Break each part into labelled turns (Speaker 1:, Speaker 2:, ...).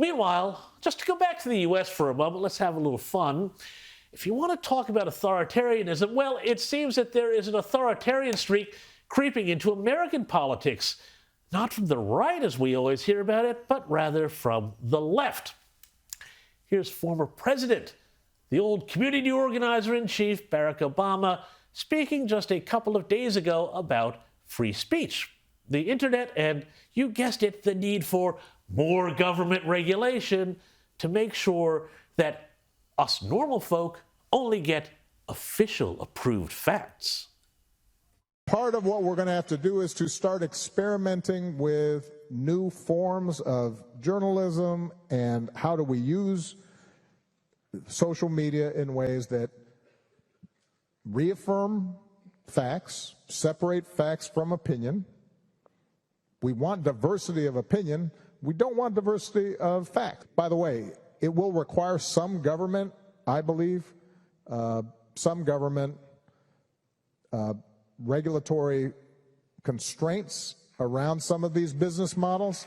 Speaker 1: Meanwhile, just to go back to the U.S. for a moment, let's have a little fun. If you want to talk about authoritarianism, well, it seems that there is an authoritarian streak creeping into American politics. Not from the right, as we always hear about it, but rather from the left. Here's former president, the old community organizer-in-chief, Barack Obama, speaking just a couple of days ago about free speech, the internet, and, you guessed it, the need for more government regulation to make sure that us normal folk only get official approved facts.
Speaker 2: Part of what we're going to have to do is to start experimenting with new forms of journalism and how do we use social media in ways that reaffirm facts, separate facts from opinion. We want diversity of opinion. We don't want diversity of fact. By the way, it will require some government, I believe, some government regulatory constraints around some of these business models.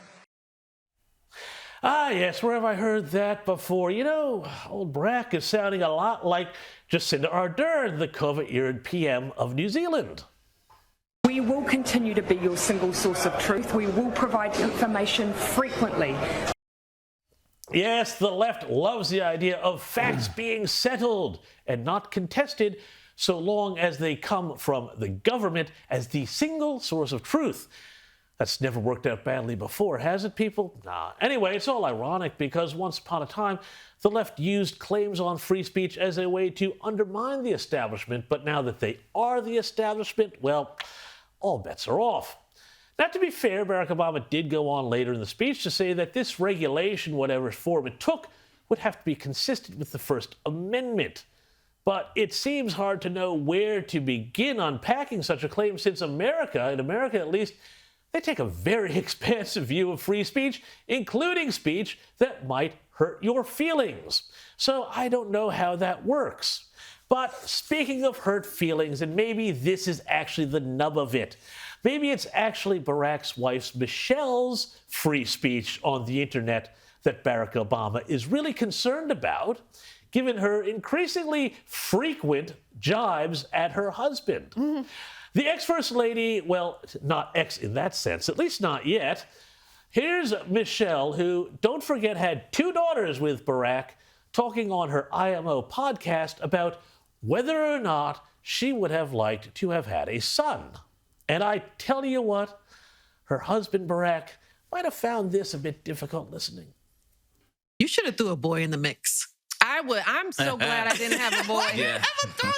Speaker 1: Ah, yes, where have I heard that before? You know, old Barack is sounding a lot like Jacinda Ardern, the COVID-era PM of New Zealand.
Speaker 3: We will continue to be your single source of truth. We will provide information frequently.
Speaker 1: Yes, the left loves the idea of facts being settled and not contested so long as they come from the government as the single source of truth. That's never worked out badly before, has it, people? Nah. Anyway, it's all ironic because once upon a time, the left used claims on free speech as a way to undermine the establishment, but now that they are the establishment, well, all bets are off. Now, to be fair, Barack Obama did go on later in the speech to say that this regulation, whatever form it took, would have to be consistent with the First Amendment. But it seems hard to know where to begin unpacking such a claim since America, in America at least, they take a very expansive view of free speech, including speech that might hurt your feelings. So I don't know how that works. But speaking of hurt feelings, and maybe this is actually the nub of it, maybe it's actually Barack's wife's Michelle's free speech on the internet that Barack Obama is really concerned about, given her increasingly frequent jibes at her husband. Mm-hmm. The ex-First Lady, well, not ex in that sense, at least not yet. Here's Michelle, who, don't forget, had 2 daughters with Barack, talking on her IMO podcast about whether or not she would have liked to have had a son. And I tell you what, her husband, Barack, might have found this a bit difficult listening.
Speaker 4: You should have threw a boy in the mix.
Speaker 5: I would. I'm so glad I didn't have a boy.
Speaker 4: Yeah.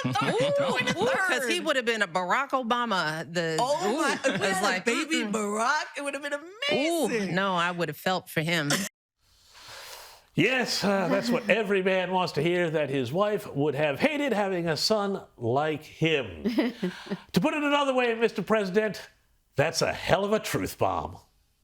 Speaker 5: Because he would have been a Barack Obama.
Speaker 4: It's like baby Barack. It would have been amazing.
Speaker 5: Ooh, no, I would have felt for him.
Speaker 1: Yes, that's what every man wants to hear, that his wife would have hated having a son like him. To put it another way, Mr. President, that's a hell of a truth bomb.